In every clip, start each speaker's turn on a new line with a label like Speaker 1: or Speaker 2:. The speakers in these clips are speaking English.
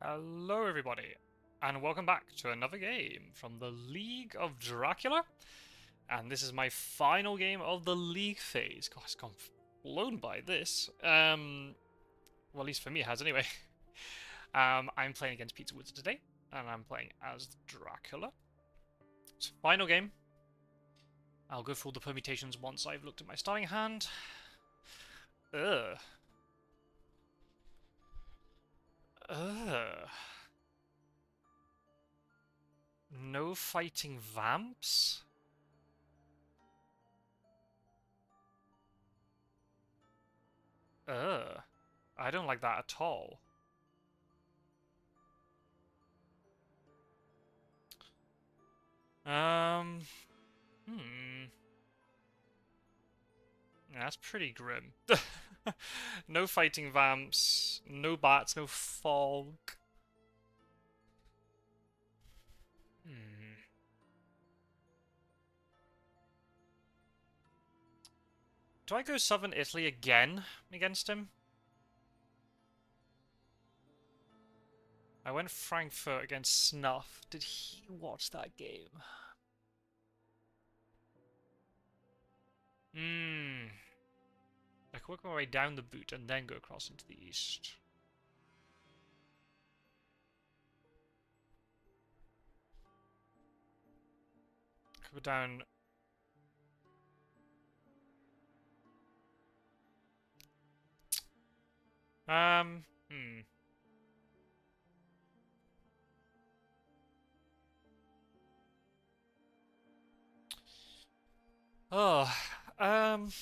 Speaker 1: Hello everybody, and welcome back to another game from the League of Dracula. And this is my final game of the League phase. God, it's gone blown by this. Well, at least for me it has anyway. I'm playing against Pizzawizard today, and I'm playing as Dracula. It's final game. I'll go through all the permutations once I've looked at my starting hand. Ugh. Ugh. No fighting vamps? Ugh. I don't like that at all. Um, hmm. That's pretty grim. No fighting vamps, no bats, no fog. Hmm. Do I go Southern Italy again against him? I went Frankfurt against Snuff. Did he watch that game? Hmm. I could work my way down the boot and then go across into the east. Could go down. Hmm. Oh, hmm.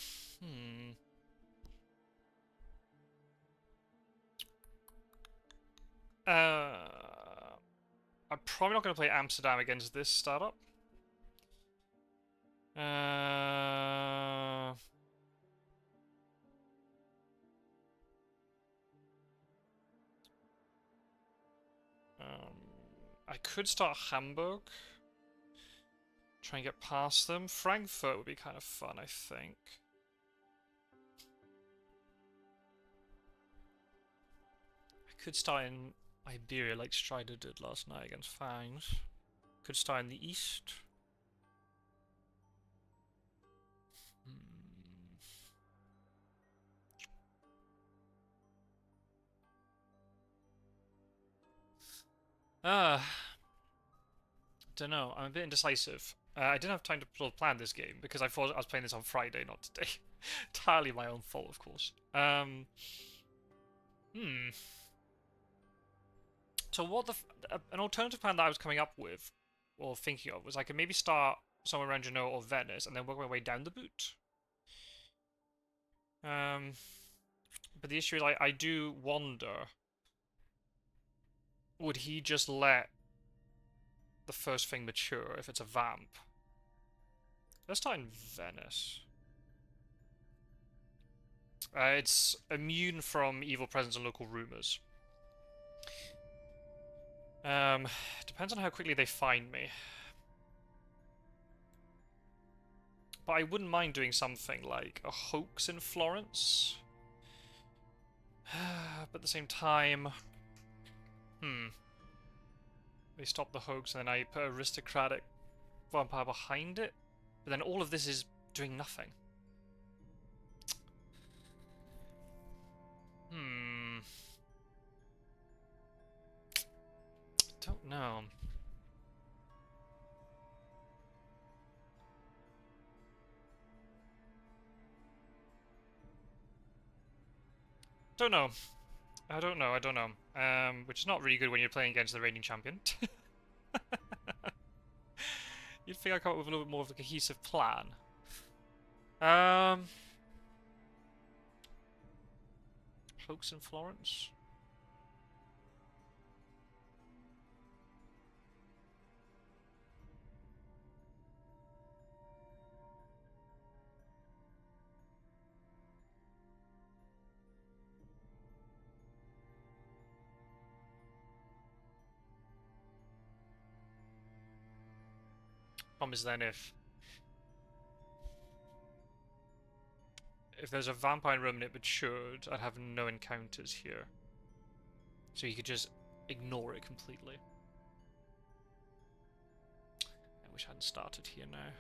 Speaker 1: I'm probably not going to play Amsterdam against this startup. Uh, I could start Hamburg. Try and get past them. Frankfurt would be kind of fun, I think. I could start in Iberia like Strider did last night against Fangs. Could start in the east. Don't know. I'm a bit indecisive. I didn't have time to plan this game because I thought I was playing this on Friday, not today. Entirely my own fault, of course. Hmm. So what an alternative plan that I was coming up with, or thinking of, was I could maybe start somewhere around Genoa or Venice and then work my way down the boot. But the issue is I do wonder, would he just let the first thing mature if it's a vamp? Let's start in Venice. It's immune from evil presence and local rumors. Depends on how quickly they find me. But I wouldn't mind doing something like a hoax in Florence. But at the same time... They stop the hoax and then I put aristocratic vampire behind it. But then all of this is doing nothing. Don't know. Don't know. I don't know. Which is not really good when you're playing against the reigning champion. You'd think I'd come up with a little bit more of a cohesive plan. Hoax in Florence? Problem is then if there's a vampire room and it matured, I'd have no encounters here. So you could just ignore it completely. I wish I hadn't started here now.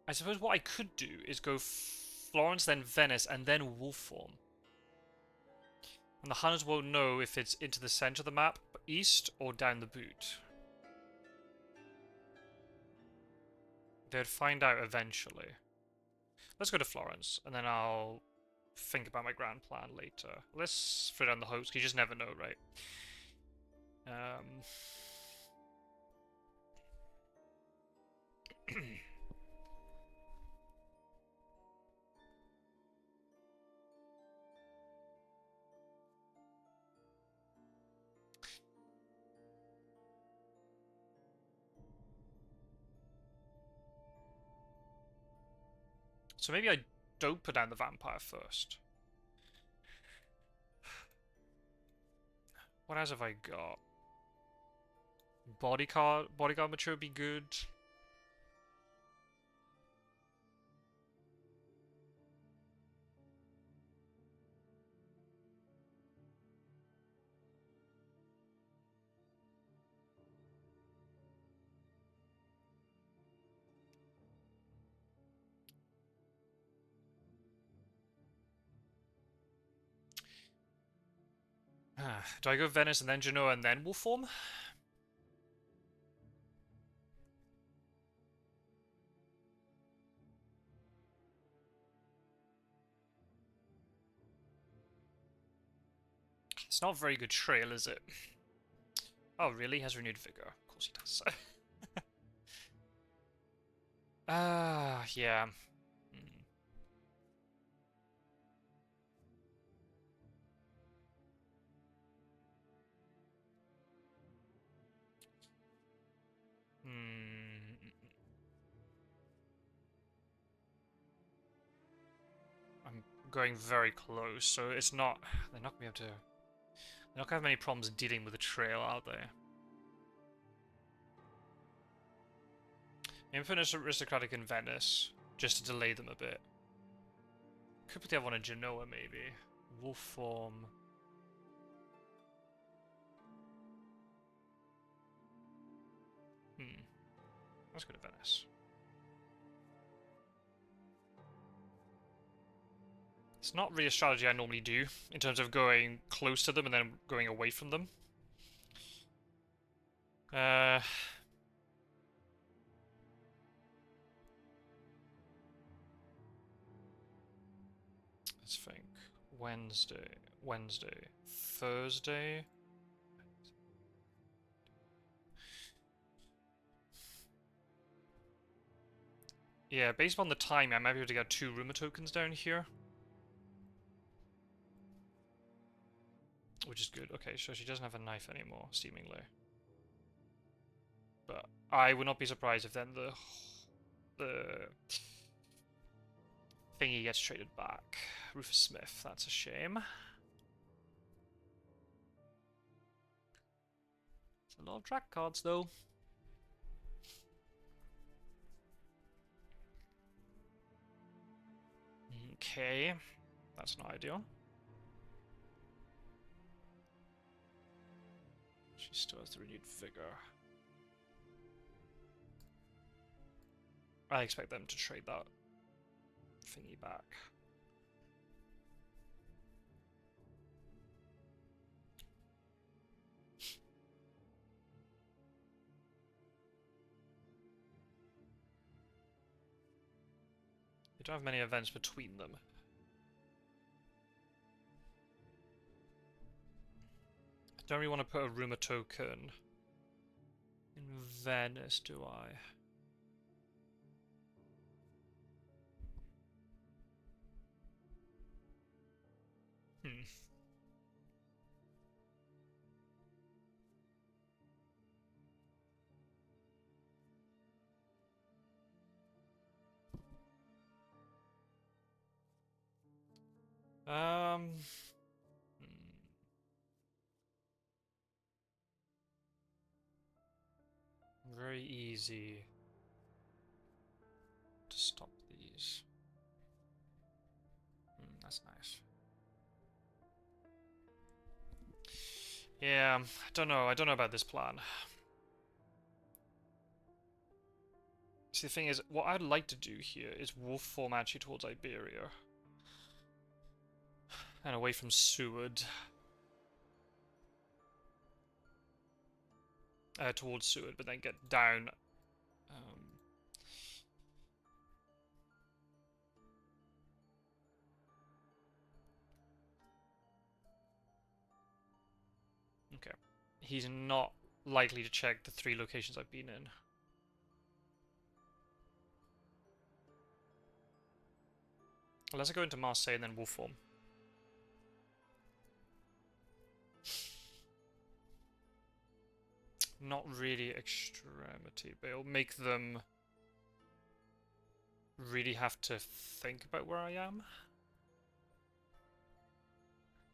Speaker 1: I suppose what I could do is go Florence, then Venice, and then wolf form. And the hunters won't know if it's into the center of the map, east, or down the boot. They'd find out eventually. Let's go to Florence, and then I'll think about my grand plan later. Let's throw down the hopes, because you just never know, right? So maybe I don't put down the vampire first. What else have I got? Bodyguard mature would be good. Do I go Venice and then Genoa and then wolf form? It's not a very good trail, is it? Oh, really? He has renewed vigor. Of course he does. Yeah. I'm going very close, so it's not... They're not going to be able to... They're not going to have many problems dealing with the trail, are they? Infinite Aristocratic in Venice, just to delay them a bit. Could put the other one in Genoa, maybe. Wolf form. Let's go to Venice. It's not really a strategy I normally do, in terms of going close to them and then going away from them. Let's think. Wednesday, Thursday. Yeah, based on the time, I might be able to get 2 rumor tokens down here. Which is good. Okay, so she doesn't have a knife anymore, seemingly. But I would not be surprised if then the thingy gets traded back. Rufus Smith, that's a shame. It's a lot of track cards, though. Okay, that's not ideal. She still has the renewed vigor. I expect them to trade that thingy back. They don't have many events between them. I don't really want to put a rumor token in Venice, do I? Um. Very easy to stop these. That's nice. Yeah, I don't know. I don't know about this plan. See, the thing is, what I'd like to do here is wolf form actually towards Iberia. And away from Seward. Towards Seward, but then get down. Okay. He's not likely to check the 3 locations I've been in. Unless I go into Marseille and then wolf form. Not really extremity, but it'll make them really have to think about where I am.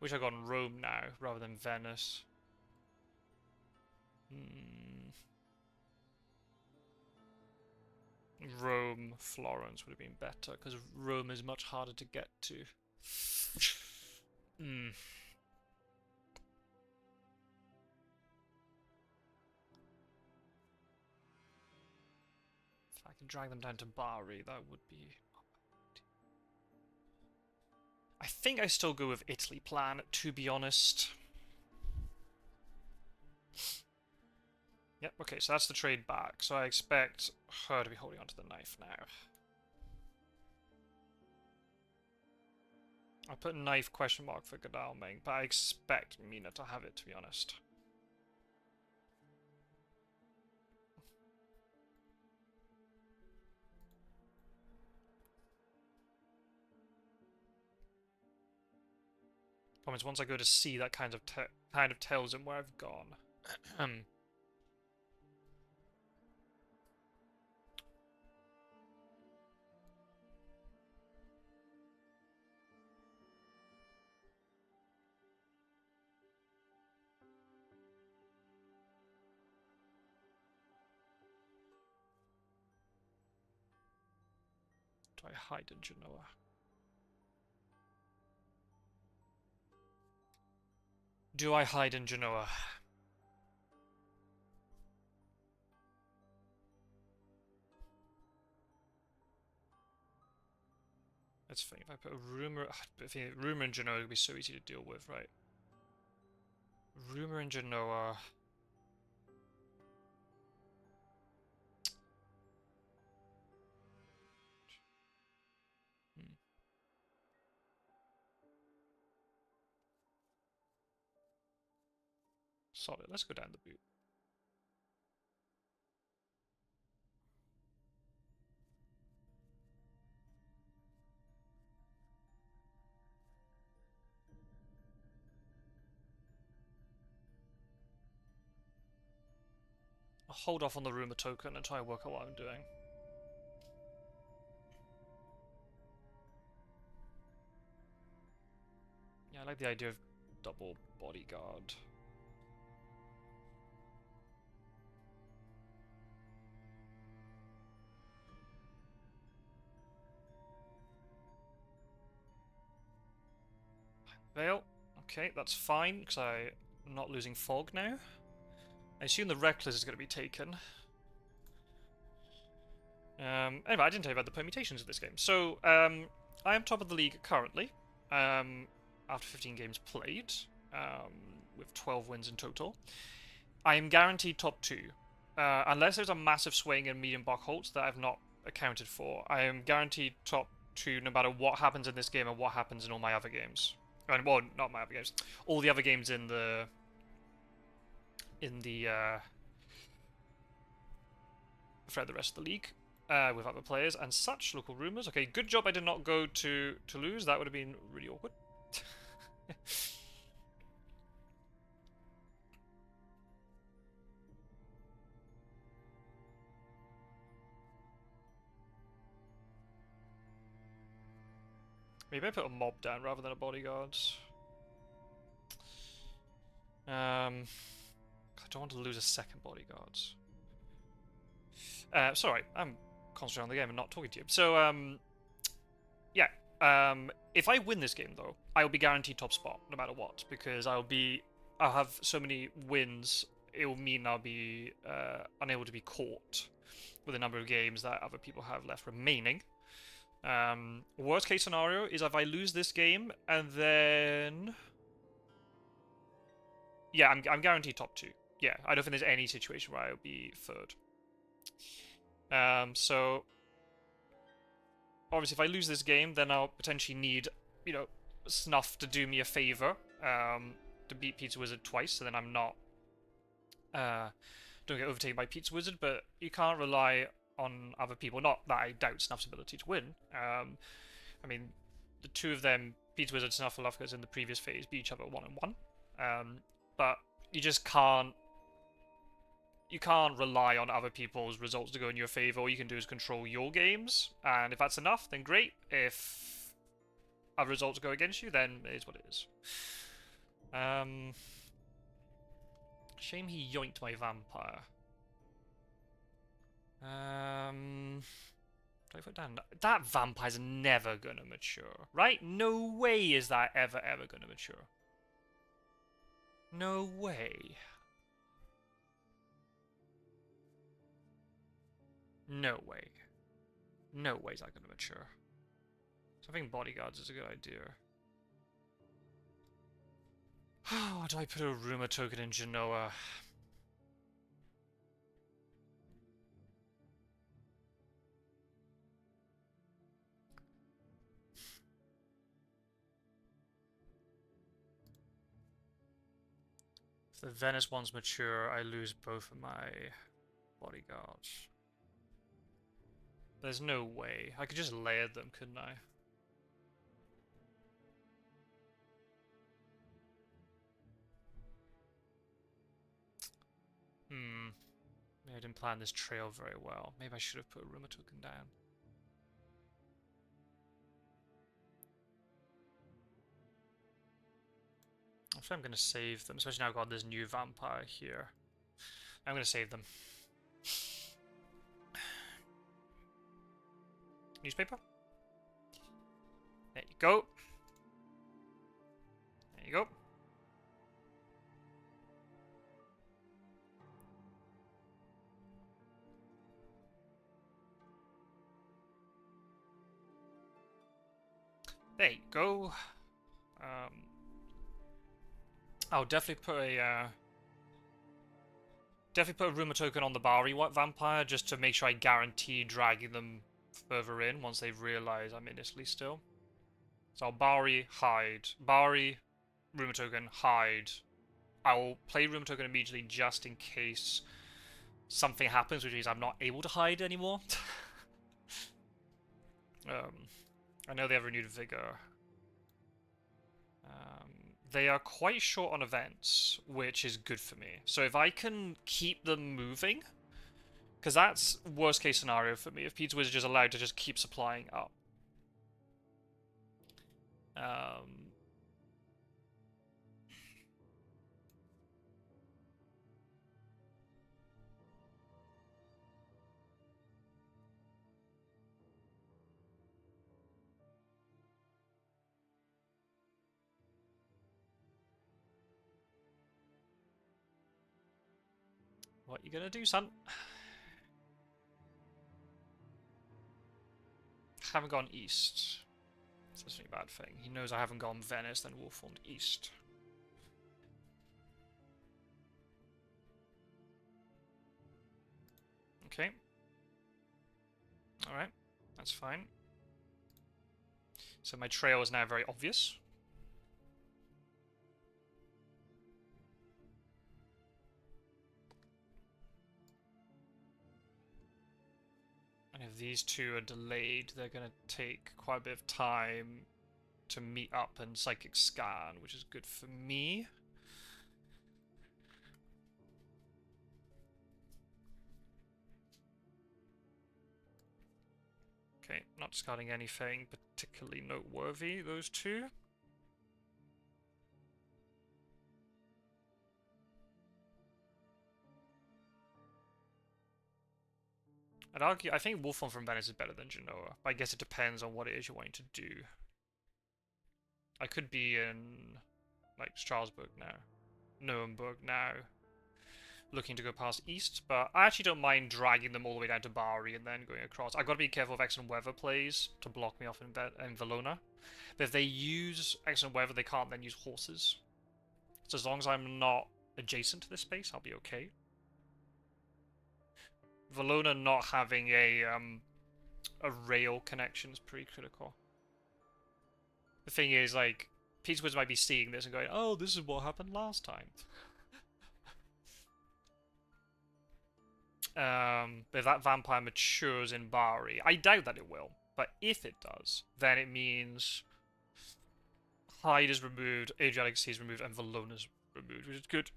Speaker 1: Wish I got in Rome now, rather than Venice. Rome, Florence would have been better, because Rome is much harder to get to. If I can drag them down to Bari, that would be... I think I still go with Italy plan, to be honest. Yep, okay, so that's the trade back. So I expect her to be holding onto the knife now. I put knife question mark for Godalming, but I expect Mina to have it, to be honest. Problem is, once I go to C, that kind of tells him where I've gone. Do I hide in Genoa? Do I hide in Genoa? That's funny. If I put a rumor, rumor in Genoa would be so easy to deal with, right? Rumor in Genoa. Solid. Let's go down the boot. I'll hold off on the rumor token and try and work out what I'm doing. Yeah, I like the idea of double bodyguard. Veil. Okay, that's fine, because I'm not losing fog now. I assume the Reckless is going to be taken. Anyway, I didn't tell you about the permutations of this game. So, I am top of the league currently, after 15 games played, with 12 wins in total. I am guaranteed top 2. Unless there's a massive swing in medium block halts that I've not accounted for, I am guaranteed top 2 no matter what happens in this game and what happens in all my other games. And, well, not my other games. All the other games in the throughout the rest of the league. With other players and such. Local rumours. Okay, good job I did not go to Toulouse. That would have been really awkward. Maybe I put a mob down rather than a bodyguard. I don't want to lose a second bodyguard. Sorry, I'm concentrating on the game and not talking to you. So, yeah. If I win this game, though, I will be guaranteed top spot, no matter what, because I'll have so many wins, it will mean I'll be unable to be caught with the number of games that other people have left remaining. Worst case scenario is if I lose this game, and then... Yeah, I'm guaranteed top 2. Yeah, I don't think there's any situation where I'll be 3rd. So... Obviously, if I lose this game, then I'll potentially need, Snuff to do me a favor, to beat Pizzawizard twice, so then I'm not, don't get overtaken by Pizzawizard, but you can't rely on other people. Not that I doubt Snuff's ability to win. I mean, the two of them, Pizzawizard and Snuffleupagus in the previous phase, beat each other 1-1. But you just can't rely on other people's results to go in your favor. All you can do is control your games, and if that's enough, then great. If other results go against you, then it is what it is. Shame he yoinked my vampire. Do I put down? That vampire's never gonna mature, right? No way is that ever gonna mature. No way. No way. No way is that going to mature. So I think bodyguards is a good idea. Oh, do I put a rumor token in Genoa? If the Venice ones mature, I lose both of my bodyguards. There's no way. I could just layer them, couldn't I? Maybe I didn't plan this trail very well. Maybe I should have put a rumor token down. I'm going to save them, especially now I've got this new vampire here. I'm going to save them. Newspaper? There you go. There you go. There you go. I'll definitely put a rumor token on the Bari vampire just to make sure I guarantee dragging them further in once they realise I'm in Italy still. So I'll Bari, hide. Bari, rumor token, hide. I will play rumor token immediately just in case something happens, which means I'm not able to hide anymore. I know they have renewed vigor. They are quite short on events, which is good for me. So if I can keep them moving, because that's worst case scenario for me, if Pizzawizard is allowed to just keep supplying up. What you gonna do, son? Haven't gone east. So that's a bad thing. He knows I haven't gone Venice, then Wolf formed east. Okay. Alright, that's fine. So my trail is now very obvious. And if these two are delayed, they're going to take quite a bit of time to meet up and psychic scan, which is good for me. Okay, not discarding anything particularly noteworthy, those two. I'd argue, I think Wolfon from Venice is better than Genoa, but I guess it depends on what it is you're wanting to do. I could be in, like, Strasbourg now, Nuremberg now, looking to go past east, but I actually don't mind dragging them all the way down to Bari and then going across. I've got to be careful of excellent weather plays to block me off in Valona. But if they use excellent weather, they can't then use horses. So as long as I'm not adjacent to this space, I'll be okay. Valona not having a rail connection is pretty critical. The thing is, like, Pizzawizard might be seeing this and going, "Oh, this is what happened last time." But if that vampire matures in Bari, I doubt that it will. But if it does, then it means Hyde is removed, Adriatic Sea is removed, and Valona's removed, which is good.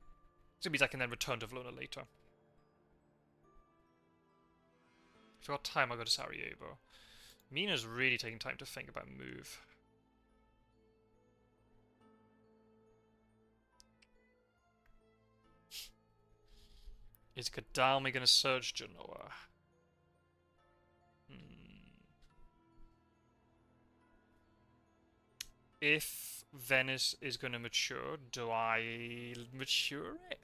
Speaker 1: So it means I can then return to Valona later. If I've got time, I'll go to Sarajevo. Mina's really taking time to think about move. Is Gadalmi going to search Genoa? If Venice is going to mature, do I mature it?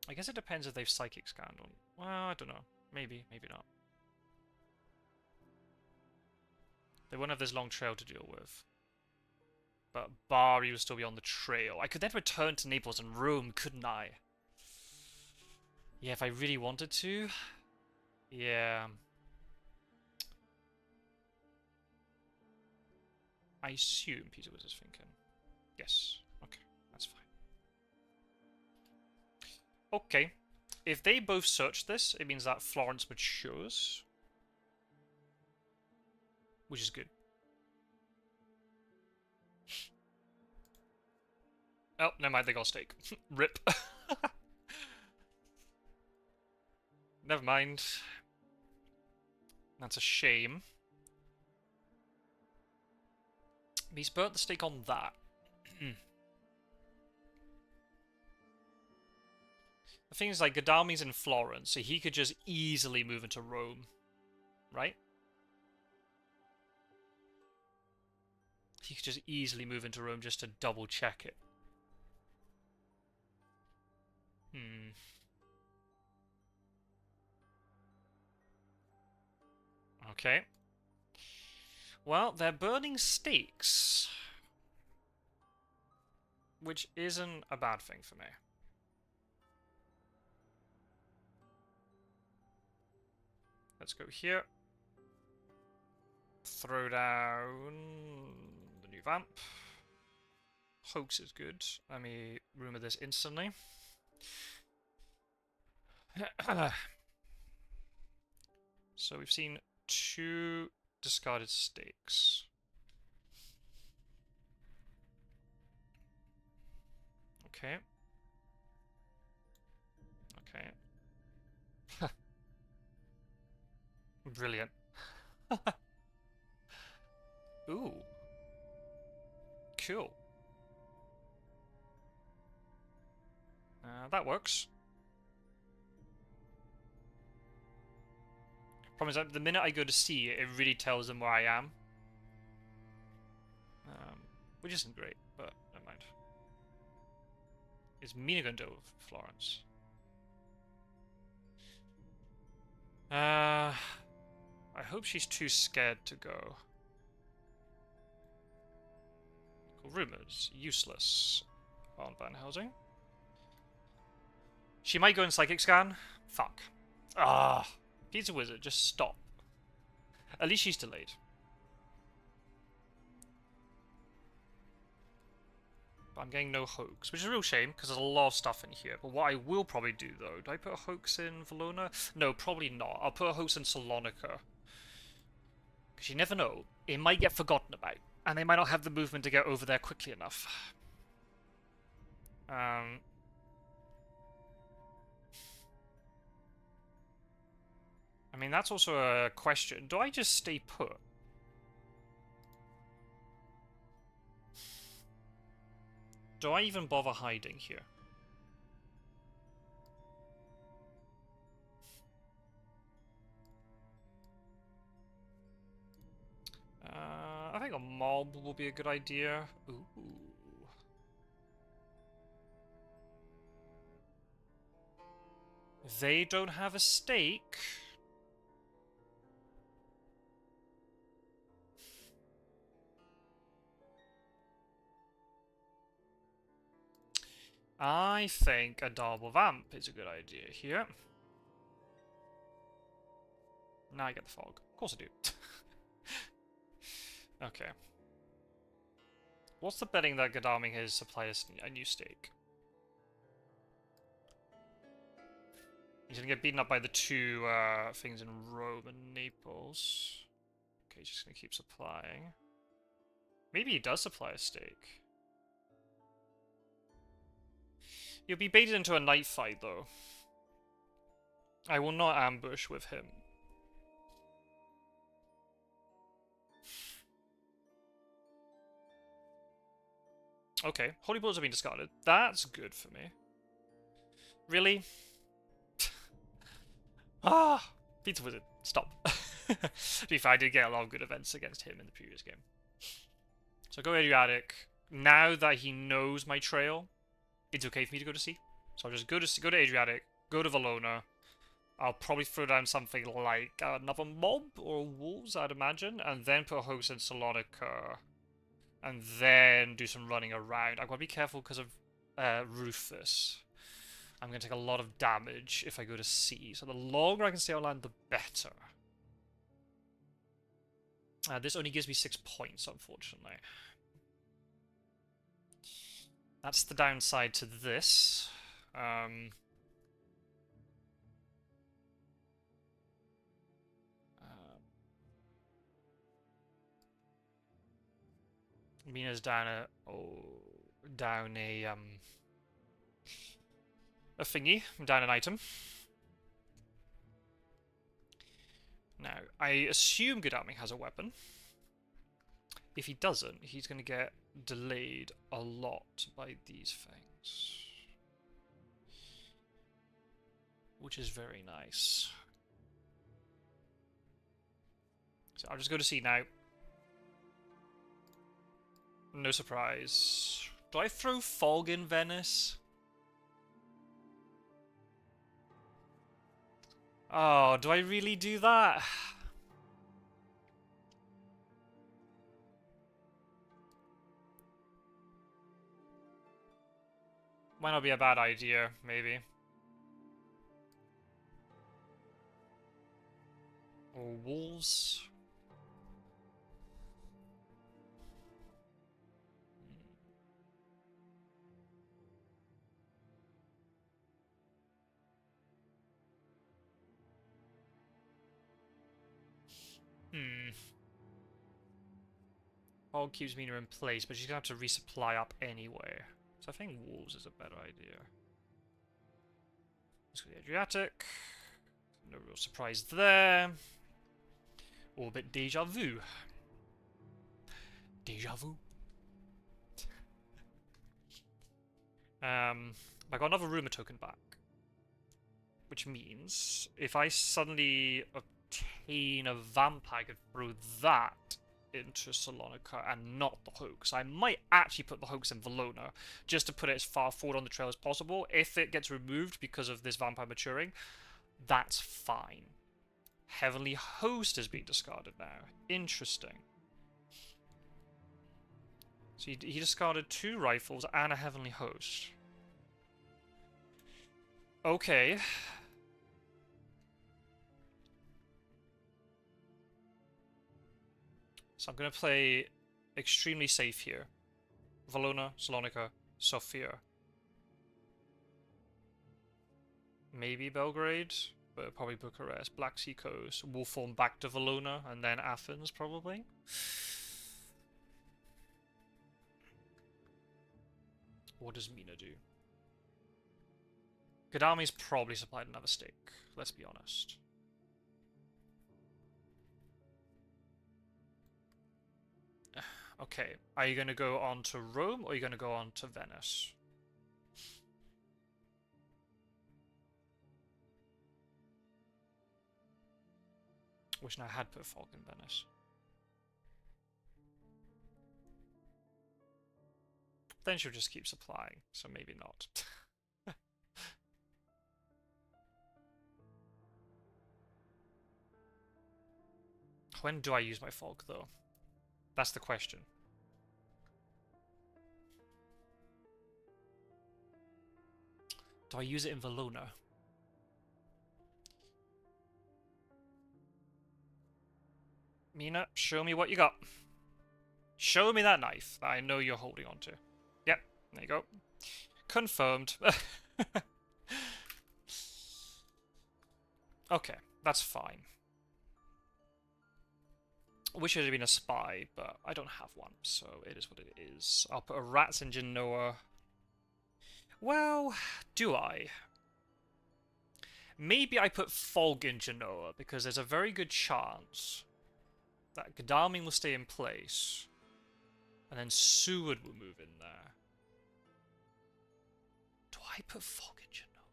Speaker 1: I guess it depends if they've Psychic Scanned on. Well, I don't know. Maybe, maybe not. They won't have this long trail to deal with. But Bari will still be on the trail. I could then return to Naples and Rome, couldn't I? Yeah, if I really wanted to. Yeah. I assume Peter was just thinking. Yes. Okay, that's fine. Okay. If they both search this, it means that Florence matures. Which is good. Oh, never mind, they got a stake. Rip. Never mind. That's a shame. He's burnt the stake on that. The thing is, like, Gadalmi's in Florence, so he could just easily move into Rome. Right? He could just easily move into Rome just to double check it. Okay. Well, they're burning stakes. Which isn't a bad thing for me. Let's go here. Throw down the new vamp. Hoax is good. Let me rumor this instantly. So we've seen 2 discarded stakes. Okay. Okay. Brilliant. Ooh. Cool. That works. Problem is that the minute I go to see it, it really tells them where I am. Which isn't great, but never mind. Is Mina going to deal with Florence? I hope she's too scared to go. Rumors. Useless. On Van Helsing. She might go in Psychic Scan. Fuck. Ah. Pizzawizard, just stop. At least she's delayed. But I'm getting no hoax, which is a real shame, because there's a lot of stuff in here. But what I will probably do, though... Do I put a hoax in Valona? No, probably not. I'll put a hoax in Salonika. Because you never know. It might get forgotten about. And they might not have the movement to get over there quickly enough. mean, that's also a question. Do I just stay put? Do I even bother hiding here? I think a mob will be a good idea. Ooh. They don't have a stake. I think a double vamp is a good idea here. Now I get the fog. Of course I do. Okay. What's the betting that Godalming has supplied us a new stake? He's gonna get beaten up by the two things in Rome and Naples. Okay, he's just gonna keep supplying. Maybe he does supply a stake. He'll be baited into a knight fight, though. I will not ambush with him. Okay, Holy Bullets have been discarded. That's good for me. Really? Ah! Pizzawizard, stop. To be fair, I did get a lot of good events against him in the previous game. So go Adriatic. Now that he knows my trail, it's okay for me to go to sea. So I'll just go to Adriatic, go to Valona. I'll probably throw down something like another mob or wolves, I'd imagine, and then put a host in Salonika, and then do some running around. I've got to be careful because of Rufus. I'm going to take a lot of damage if I go to sea, so the longer I can stay on land, the better. This only gives me 6 points, unfortunately. That's the downside to this. Mina's down a thingy, down an item. Now, I assume Godalming has a weapon. If he doesn't, he's going to get delayed a lot by these things. Which is very nice. So I'll just go to sea now. No surprise. Do I throw fog in Venice? Oh, do I really do that? Might not be a bad idea, maybe. Or wolves. Fog keeps Mina in place, but she's gonna have to resupply up anyway. So I think wolves is a better idea. Let's go to the Adriatic. No real surprise there. All a bit deja vu. Deja vu. I got another rumour token back. Which means if I suddenly obtain a vampire, I could throw that into Salonika and not the hoax. I might actually put the hoax in Valona just to put it as far forward on the trail as possible. If it gets removed because of this vampire maturing, that's fine. Heavenly Host is being discarded now. Interesting. So he discarded 2 rifles and a Heavenly Host. Okay. So I'm going to play extremely safe here. Valona, Salonika, Sofia. Maybe Belgrade, but probably Bucharest. Black Sea Coast. We'll form back to Valona and then Athens, probably. What does Mina do? Godalming's probably supplied another stake, let's be honest. Okay, are you going to go on to Rome or are you going to go on to Venice? Wishing I had put Fog in Venice. Then she'll just keep supplying, so maybe not. When do I use my Fog, though? That's the question. Do I use it in Valona? Mina, show me what you got. Show me that knife that I know you're holding on to. Yep, there you go. Confirmed. Okay, that's fine. I wish it had been a spy, but I don't have one, so it is what it is. I'll put a rats in Genoa. Well, do I? Maybe I put Fog in Genoa, because there's a very good chance that Godalming will stay in place, and then Seward will move in there. Do I put Fog in Genoa?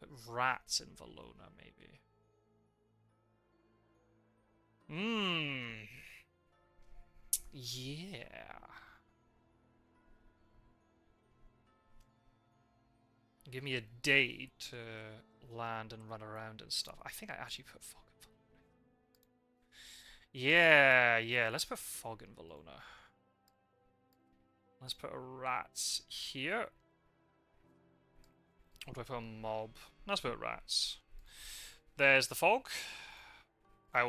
Speaker 1: Put rats in Valona, maybe. Yeah. Give me a day to land and run around and stuff. I think I actually put Fog in Valona. Yeah, let's put Fog in Valona. Let's put a rats here. Or do I put a mob? Let's put rats. There's the Fog. I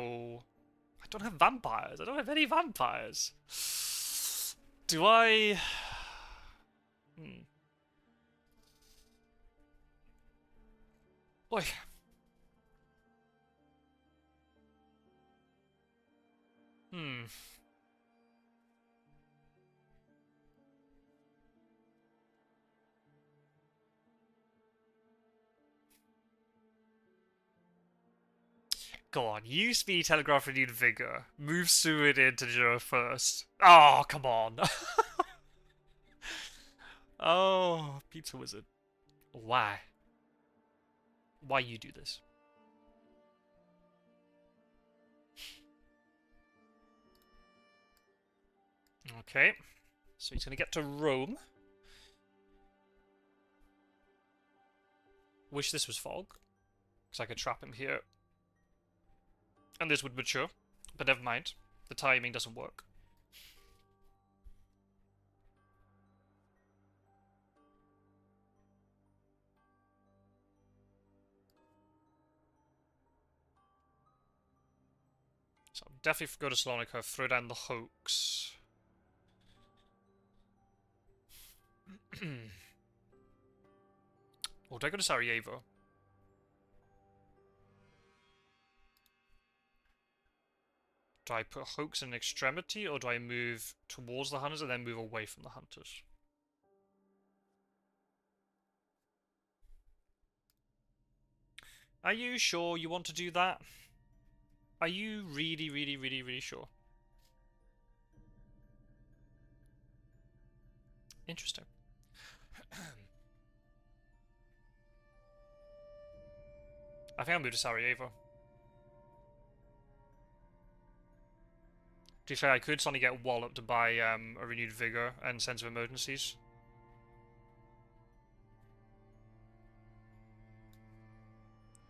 Speaker 1: don't have vampires. I don't have any vampires. Do I... Boy. Go on, use Speed Telegraph Renewed Vigor. Move Seward into Joe first. Oh, come on. Oh, Pizzawizard. Why? Why you do this? Okay. So he's going to get to Rome. Wish this was Fog, because I could trap him here. And this would mature. But never mind. The timing doesn't work. So I'll definitely go to Salonika, throw down the hoax. Or do I go to Sarajevo? Do I put hoax in extremity, or do I move towards the hunters and then move away from the hunters? Are you sure you want to do that? Are you really, really, really, really sure? Interesting. I think I'll move to Sarajevo. To be fair, I could suddenly get walloped to buy a renewed vigor and sense of emergencies.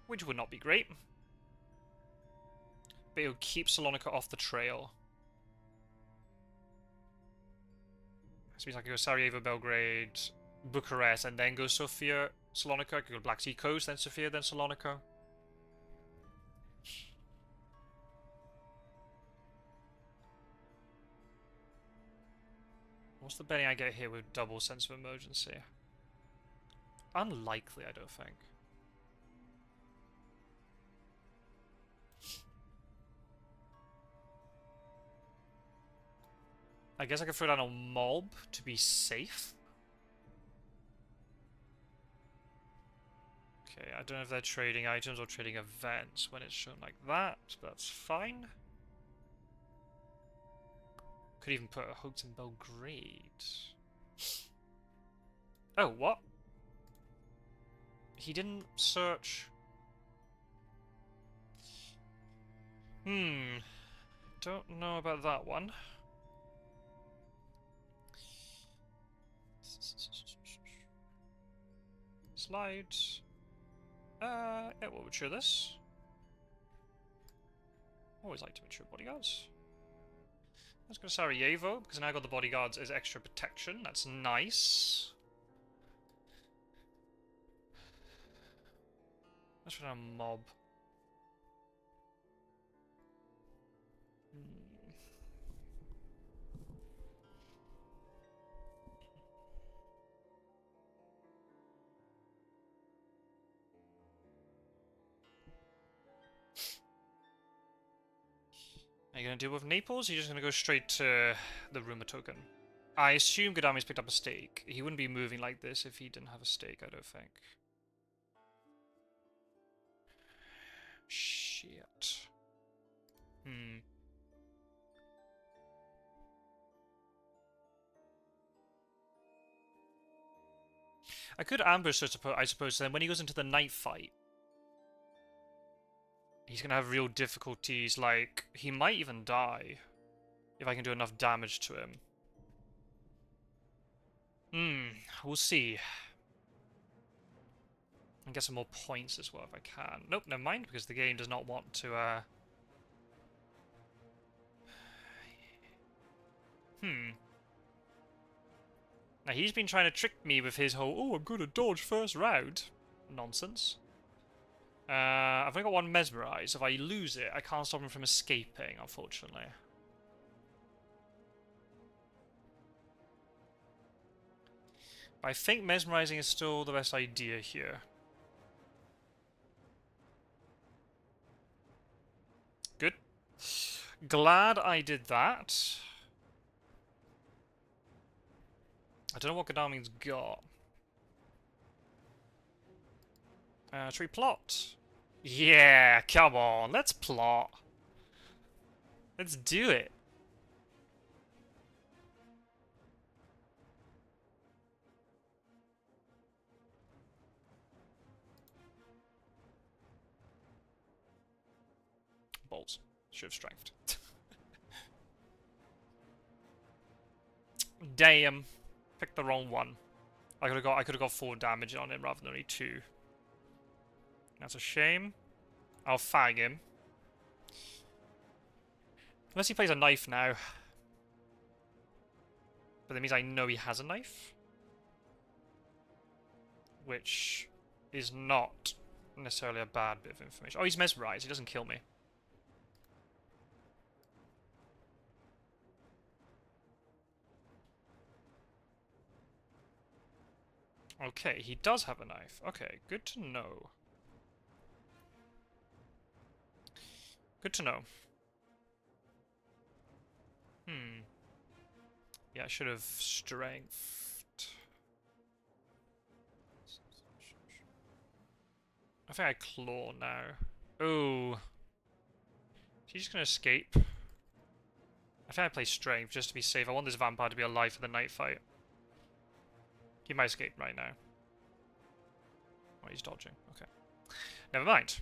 Speaker 1: Which would not be great. But it would keep Salonika off the trail. This means I could go Sarajevo, Belgrade, Bucharest, and then go Sofia, Salonika. I could go Black Sea Coast, then Sofia, then Salonika. What's the betting I get here with double sense of emergency? Unlikely, I don't think. I guess I could throw down a mob to be safe. Okay, I don't know if they're trading items or trading events when it's shown like that, but that's fine. Could even put a hoax in Belgrade. Oh, what? He didn't search. Don't know about that one. Slides. Yeah, we'll mature this. Always like to mature bodyguards. Let's go to Sarajevo, because now I got the bodyguards as extra protection. That's nice. Let's run a mob. Are you going to deal with Naples, or are you just going to go straight to the rumour token? I assume Gadami's picked up a stake. He wouldn't be moving like this if he didn't have a stake, I don't think. Shit. I could ambush, I suppose, then when he goes into the night fight, he's going to have real difficulties, like, he might even die if I can do enough damage to him. We'll see. And get some more points as well if I can. Nope, never mind, because the game does not want to, Now, he's been trying to trick me with his whole, oh, I'm going to dodge first round nonsense. I've only got one Mesmerize. If I lose it, I can't stop him from escaping, unfortunately. I think Mesmerizing is still the best idea here. Good. Glad I did that. I don't know what Godalming's got. Should we plot? Yeah, come on, let's plot. Let's do it. Balls. Should have strengthed. Damn. Picked the wrong one. I could have got 4 damage on him rather than only 2. That's a shame. I'll fag him. Unless he plays a knife now. But that means I know he has a knife. Which is not necessarily a bad bit of information. Oh, he's mesmerized. He doesn't kill me. Okay, he does have a knife. Okay, good to know. Good to know. Yeah, I should have strengthed. I think I claw now. Oh. He's just gonna escape. I think I play strength just to be safe. I want this vampire to be alive for the night fight. He might escape right now. Oh, he's dodging. Okay. Never mind.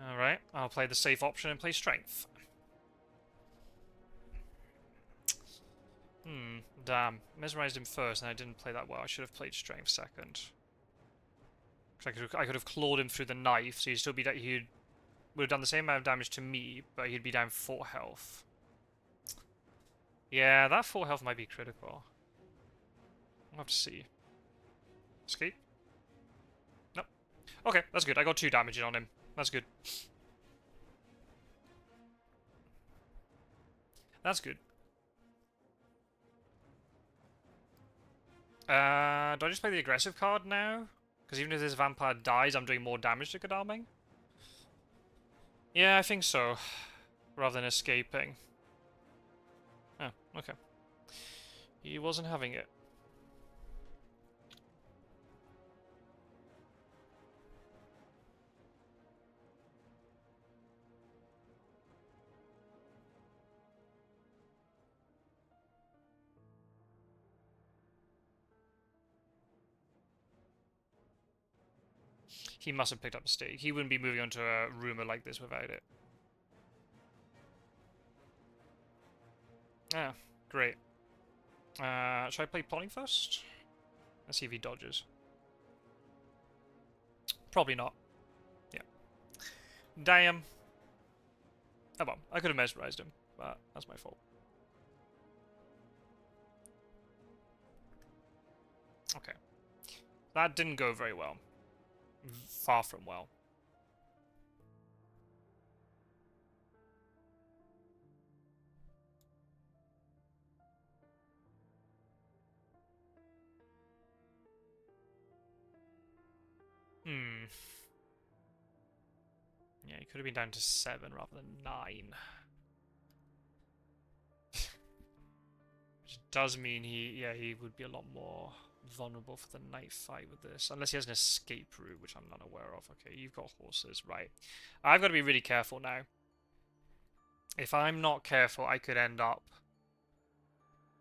Speaker 1: Alright, I'll play the safe option and play strength. Damn. Mesmerized him first and I didn't play that well. I should have played strength second. I could have clawed him through the knife, so he would have done the same amount of damage to me, but he'd be down 4 health. Yeah, that 4 health might be critical. We'll have to see. Escape? Nope. Okay, that's good. I got 2 damage on him. That's good. That's good. Do I just play the aggressive card now? Because even if this vampire dies, I'm doing more damage to Godalming? Yeah, I think so. Rather than escaping. Oh, okay. He wasn't having it. He must have picked up a stake. He wouldn't be moving on to a rumor like this without it. Ah, great. Should I play plotting first? Let's see if he dodges. Probably not. Yeah. Damn. Oh well, I could have mesmerized him, but that's my fault. Okay. That didn't go very well. Far from well. Hmm. Yeah, he could have been down to 7 rather than 9. Which does mean he would be a lot more vulnerable for the night fight with this. Unless he has an escape route, which I'm not aware of. Okay, you've got horses, right. I've got to be really careful now. If I'm not careful, I could end up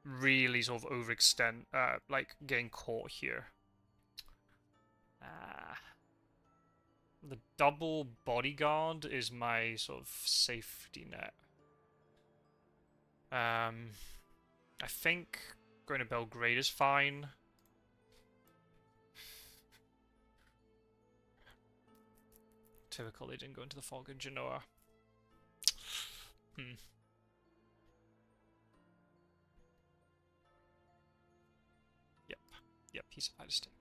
Speaker 1: really sort of overextend, like getting caught here. The double bodyguard is my sort of safety net. I think going to Belgrade is fine. Typical, they didn't go into the fog in Genoa. Yep, he survived a stake.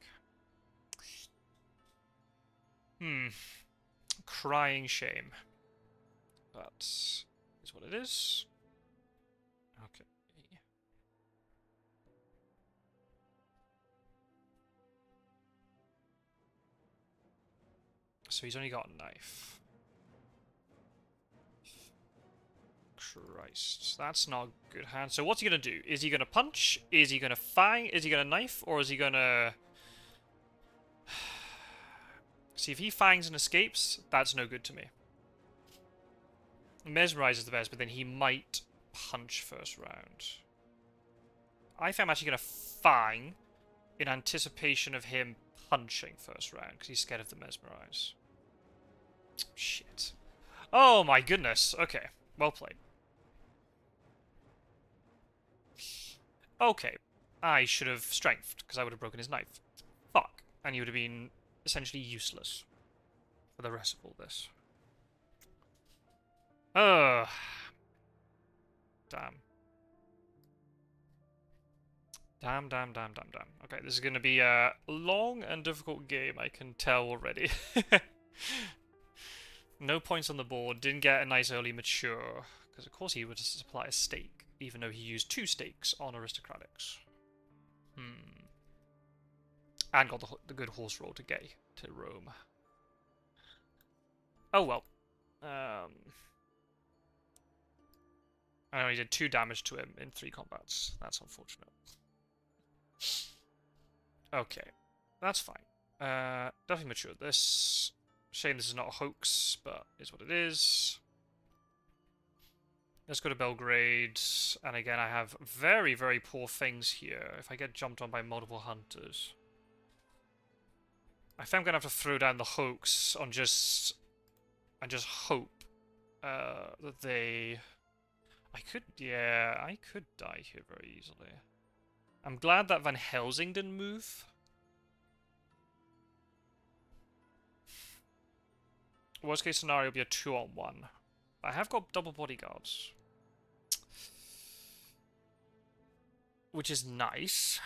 Speaker 1: Crying shame. But is what it is. Okay. So he's only got a knife. Christ, that's not a good hand. So what's he gonna do? Is he gonna punch? Is he gonna fang? Is he gonna knife? Or is he gonna... See, if he fangs and escapes, that's no good to me. Mesmerize is the best, but then he might punch first round. I think I'm actually gonna fang in anticipation of him punching first round, because he's scared of the mesmerize. Shit. Oh my goodness. Okay, well played. Okay, I should have strengthed, because I would have broken his knife. Fuck. And he would have been essentially useless for the rest of all this. Ugh. Damn. Damn. Okay, this is going to be a long and difficult game, I can tell already. No points on the board, didn't get a nice early mature, because of course he would supply a stake, even though he used 2 stakes on aristocratics. And got the good horse roll to get to Rome. Oh well. I know he did 2 damage to him in 3 combats. That's unfortunate. Okay, that's fine. Definitely matured this. Shame this is not a hoax, but is what it is. Let's go to Belgrade, and again I have very, very poor things here. If I get jumped on by multiple hunters, I think I'm gonna have to throw down the hoax on just hope that they. I could die here very easily. I'm glad that Van Helsing didn't move. Worst case scenario will be a 2-on-1. I have got double bodyguards, which is nice.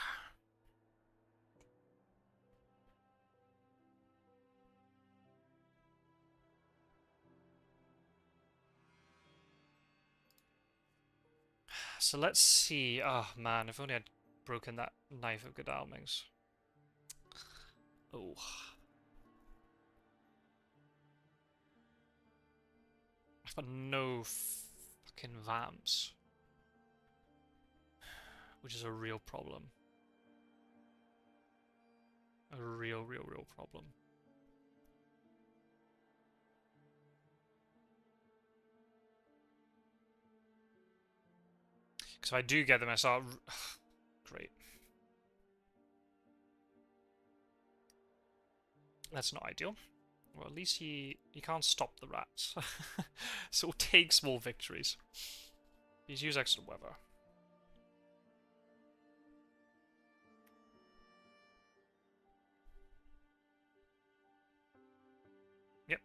Speaker 1: So let's see. Oh man, if only I'd broken that knife of Godalming's. Oh. I've got no fucking vamps, which is a real problem. A real problem. Because if I do get them, I start... Great. That's not ideal. Well, at least he can't stop the rats. So we'll take small victories. He's used excellent weather. Yep.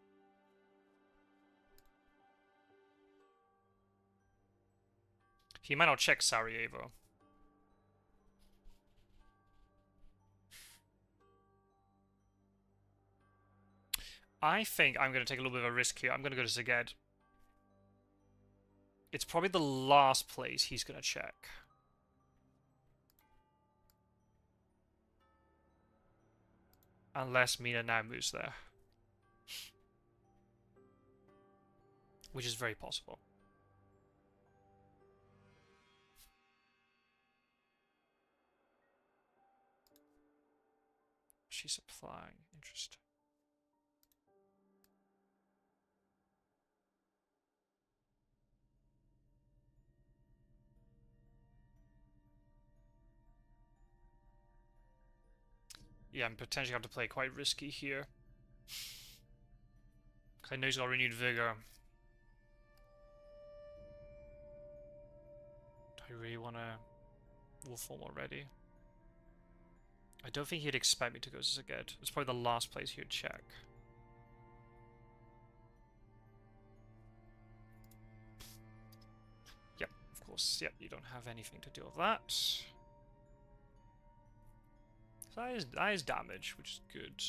Speaker 1: He might not check Sarajevo. I think I'm going to take a little bit of a risk here. I'm going to go to Szeged. It's probably the last place he's going to check. Unless Mina now moves there. Which is very possible. She's supplying. Interesting. Yeah, I'm potentially have to play quite risky here. Because I know he's got renewed vigor. Do I really want to wolf form already? I don't think he'd expect me to go to Szeged. It's probably the last place he would check. Yep, of course. Yep, you don't have anything to do with that. So that is damage, which is good.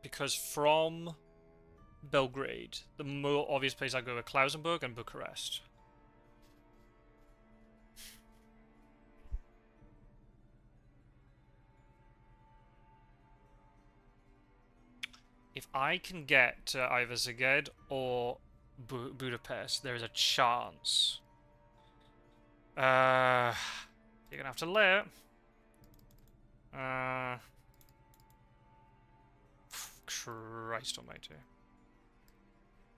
Speaker 1: Because from Belgrade, the more obvious place I go are Klausenburg and Bucharest. If I can get to either Szeged or Budapest, there is a chance. You're gonna have to let. Christ almighty.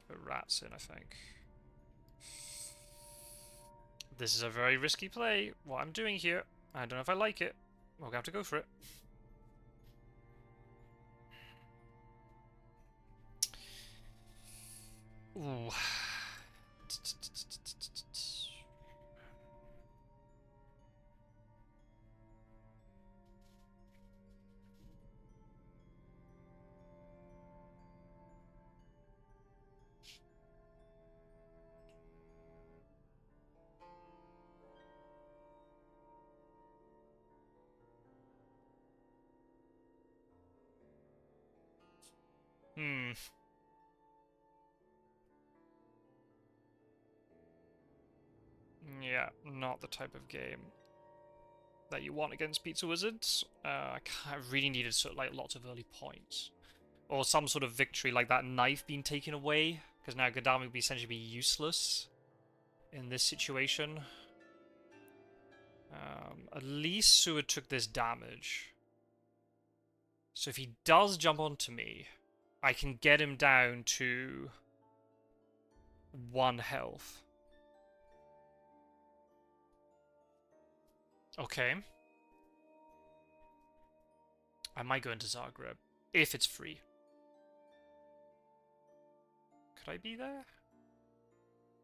Speaker 1: Put rats in, I think. This is a very risky play. What I'm doing here, I don't know if I like it. We're gonna have to go for it. Ooh. Yeah, not the type of game that you want against Pizzawizards. I really needed sort of like lots of early points. Or some sort of victory like that knife being taken away. Because now Gadami would essentially be useless in this situation. At least Seward took this damage. So if he does jump onto me, I can get him down to 1 health. Okay. I might go into Zagreb, if it's free. Could I be there?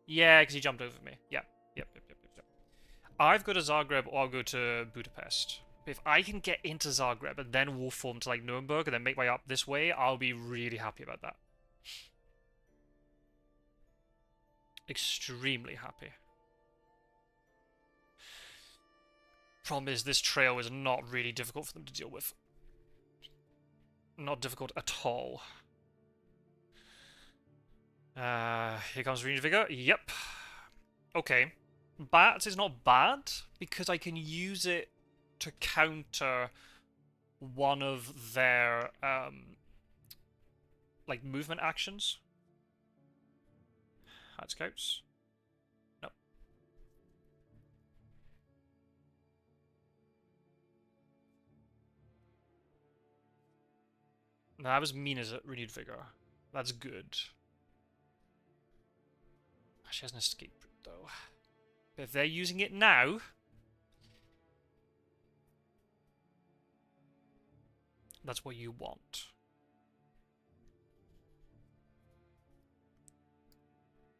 Speaker 1: Yeah, because he jumped over me. Yep. I've got to Zagreb or I'll go to Budapest. If I can get into Zagreb and then wolf form to like Nuremberg and then make my way up this way, I'll be really happy about that. Extremely happy. Problem is, this trail is not really difficult for them to deal with. Not difficult at all. Here comes Renewed Vigor. Yep. Okay. Bats is not bad, because I can use it to counter one of their, like, movement actions. Hard scouts. No. No, that was Mina's Renewed Vigor. That's good. She has an escape route, though. But if they're using it now... That's what you want.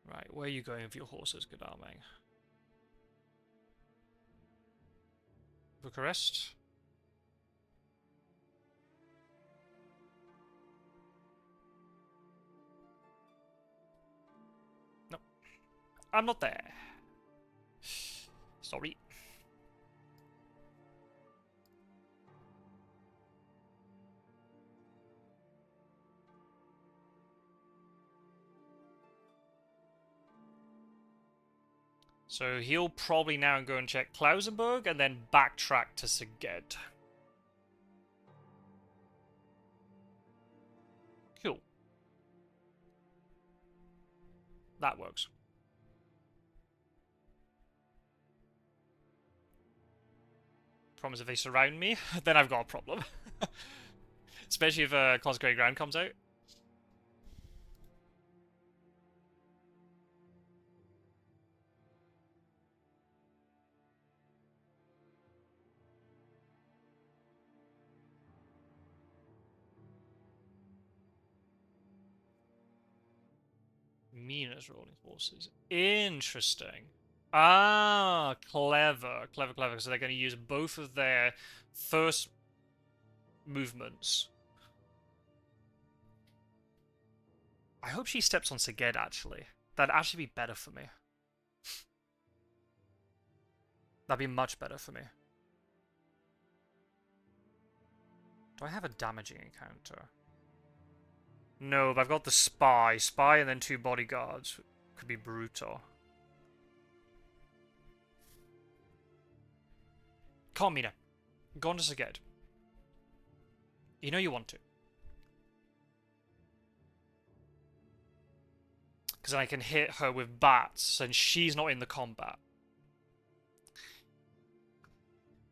Speaker 1: Right, where are you going with your horses, good arming? Bucharest? No. I'm not there. Sorry. So he'll probably now go and check Klausenberg and then backtrack to Szeged. Cool. That works. Promise if they surround me, then I've got a problem. Especially if Consecrated Ground comes out. Mina's rolling horses. Interesting. Ah, clever. Clever, clever. So they're going to use both of their first movements. I hope she steps on Szeged, actually. That'd actually be better for me. That'd be much better for me. Do I have a damaging encounter? No, but I've got the spy. Spy and then 2 bodyguards. Could be brutal. Come on, Mina. Go on to Szeged. You know you want to. Because I can hit her with bats, and she's not in the combat.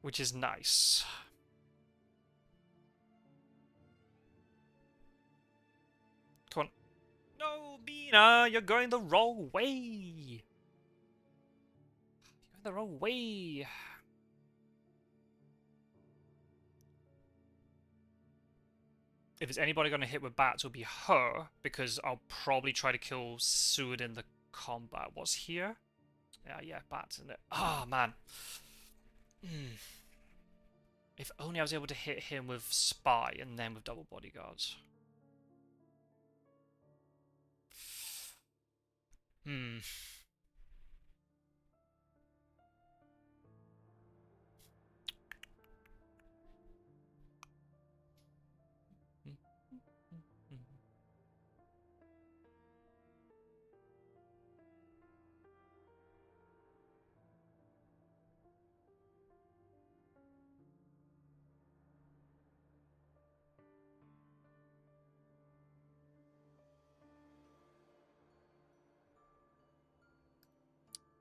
Speaker 1: Which is nice. Come on. No, Mina, you're going the wrong way. You're going the wrong way. If there's anybody going to hit with bats, it'll be her, because I'll probably try to kill Seward in the combat. What's here? Yeah, bats in it. Oh, man. If only I was able to hit him with spy and then with double bodyguards.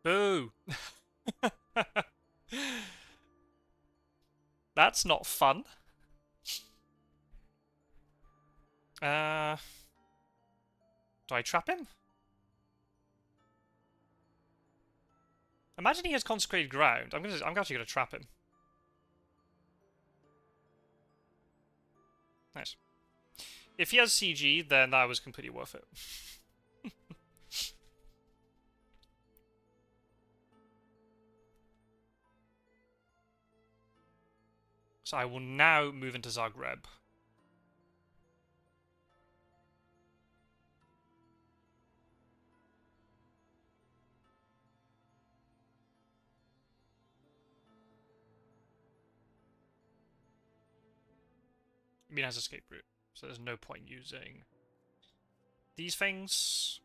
Speaker 1: Boo! That's not fun. Do I trap him? Imagine he has consecrated ground. I'm actually gonna trap him. Nice. If he has CG, then that was completely worth it. So I will now move into Zagreb. Mina has escape route, so there's no point using these things.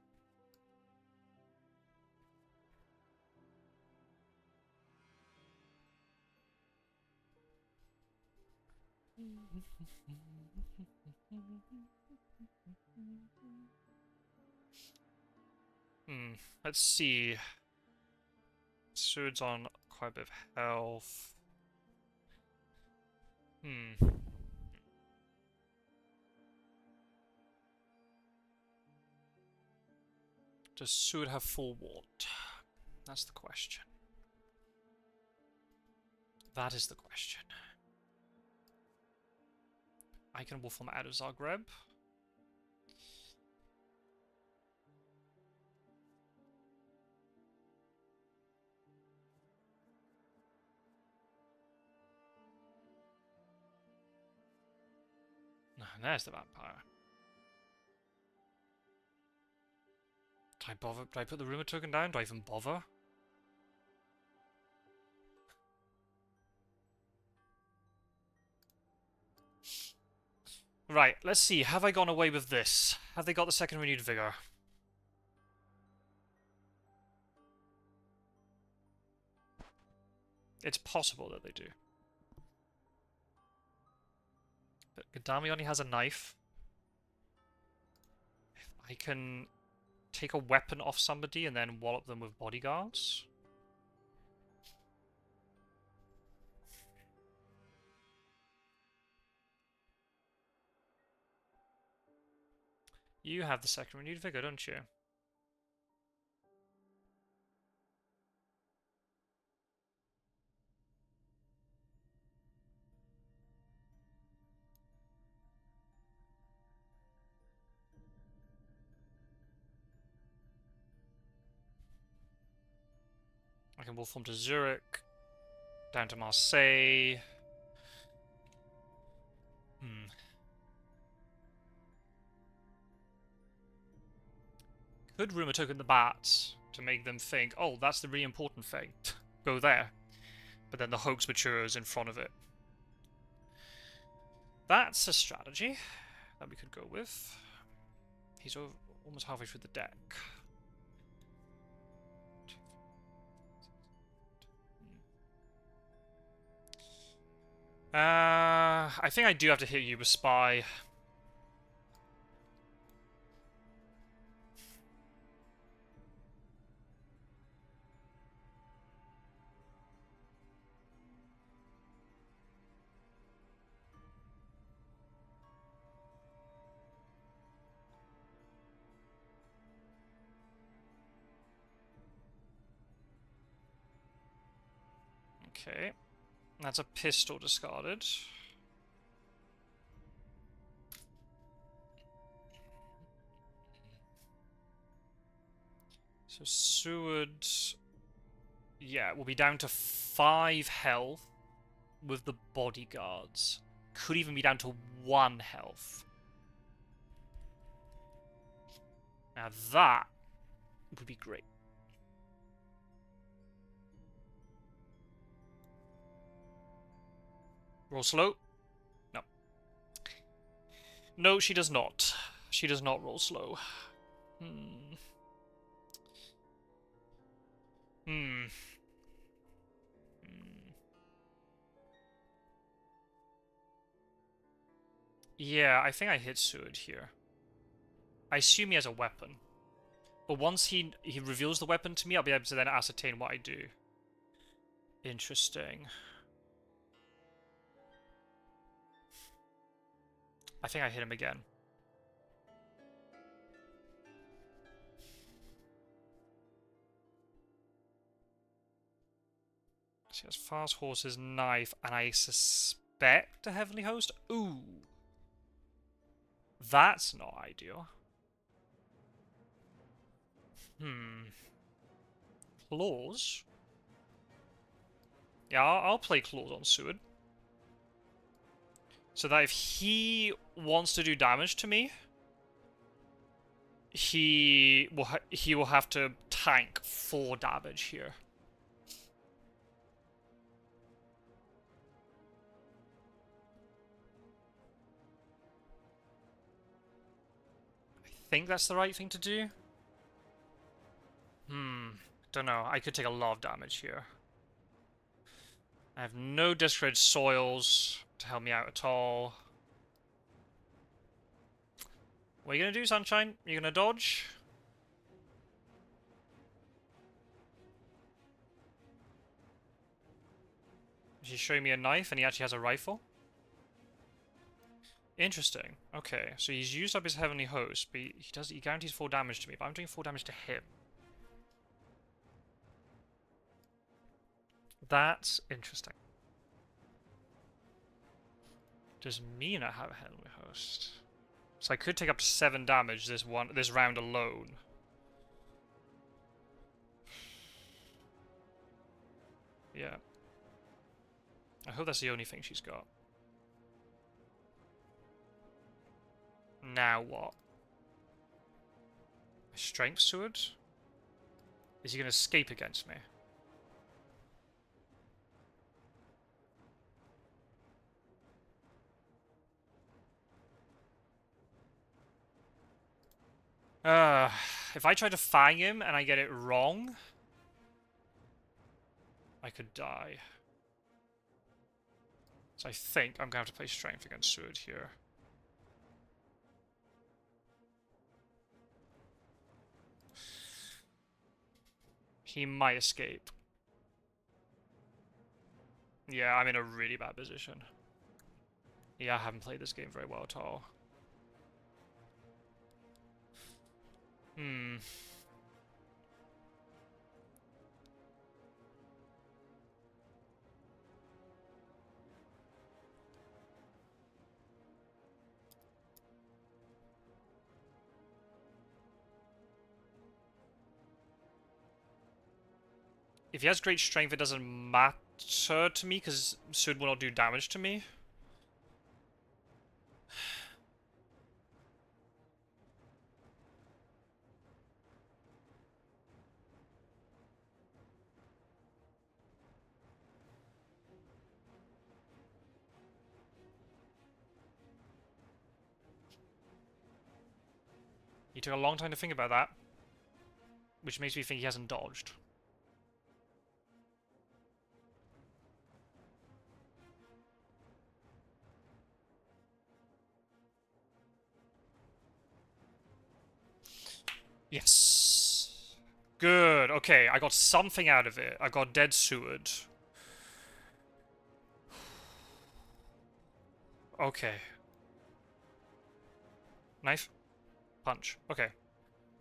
Speaker 1: Let's see. Sword's on quite a bit of health. Does Sword have full ward? That's the question. That is the question. I can wolf form out of Zagreb. There's the vampire. Do I bother? Do I put the rumor token down? Do I even bother? Right, let's see. Have I gone away with this? Have they got the second renewed vigor? It's possible that they do. But Gadami only has a knife. If I can take a weapon off somebody and then wallop them with bodyguards. You have the second renewed vigor, don't you? I can wolf form to Zurich, down to Marseille. Could rumor token the bats to make them think, oh, that's the really important thing. Go there. But then the hoax matures in front of it. That's a strategy that we could go with. He's almost halfway through the deck. I think I do have to hit you with Spy. Okay. That's a pistol discarded. So Seward... Yeah, we'll be down to 5 health with the bodyguards. Could even be down to 1 health. Now that would be great. Roll slow. No. No, she does not. She does not roll slow. Yeah, I think I hit Seward here. I assume he has a weapon. But once he reveals the weapon to me, I'll be able to then ascertain what I do. Interesting. I think I hit him again. So he has fast horses, knife, and I suspect a heavenly host. Ooh. That's not ideal. Claws? Yeah, I'll play Claws on Seward. So that if he wants to do damage to me, he will have to tank 4 damage here. I think that's the right thing to do. Don't know. I could take a lot of damage here. I have no discouraged soils to help me out at all. What are you gonna do, Sunshine? Are you gonna dodge? He's showing me a knife and he actually has a rifle. Interesting. Okay, so he's used up his heavenly host, but he guarantees 4 damage to me, but I'm doing 4 damage to him. That's interesting. Does Mina have a Heavenly Host? So I could take up to 7 damage this round alone. Yeah. I hope that's the only thing she's got. Now what? A Strength Sword? Is he going to escape against me? If I try to fang him and I get it wrong, I could die. So I think I'm going to have to play Strength against Sword here. He might escape. Yeah, I'm in a really bad position. Yeah, I haven't played this game very well at all. If he has great strength, it doesn't matter to me, because Sword will not do damage to me. He took a long time to think about that, which makes me think he hasn't dodged. Yes. Good. Okay, I got something out of it. I got Dead Seward. Okay. Knife. Punch. Okay.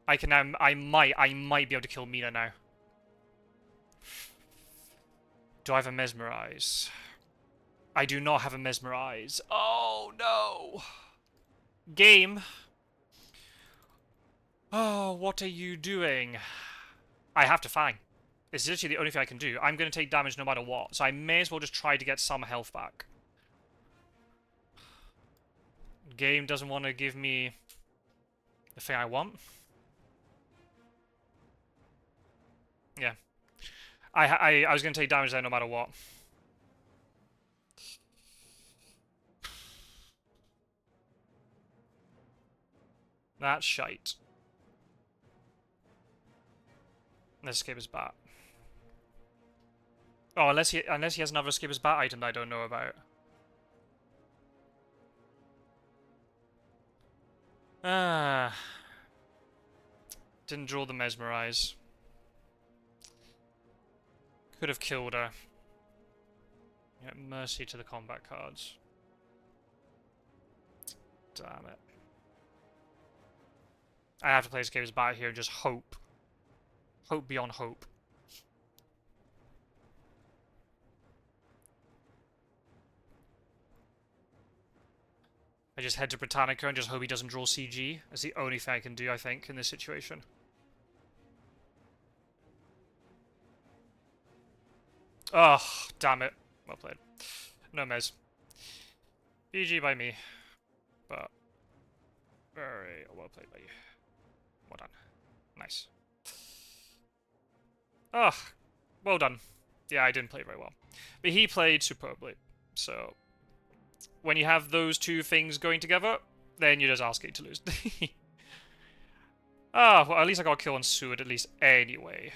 Speaker 1: I can now. I might be able to kill Mina now. Do I have a Mesmerize? I do not have a Mesmerize. Oh no! Game. Oh, what are you doing? I have to fang. It's literally the only thing I can do. I'm going to take damage no matter what, so I may as well just try to get some health back. Game doesn't want to give me the thing I want. Yeah. I was going to take damage there no matter what. That's shite. Let's escape his bat. Oh, unless he has another escape his bat item that I don't know about. Didn't draw the Mesmerize. Could have killed her. Yeah, mercy to the combat cards. Damn it. I have to play escape his bat here and just hope. Hope beyond hope. I just head to Britannica and just hope he doesn't draw CG. That's the only thing I can do, I think, in this situation. Oh, damn it. Well played. No mez. GG by me. But very well played by you. Well done. Nice. Oh, well done. Yeah, I didn't play very well. But he played superbly. So, when you have those two things going together, then you're just asking to lose. Ah, well, at least I got a kill on Seward, at least anyway.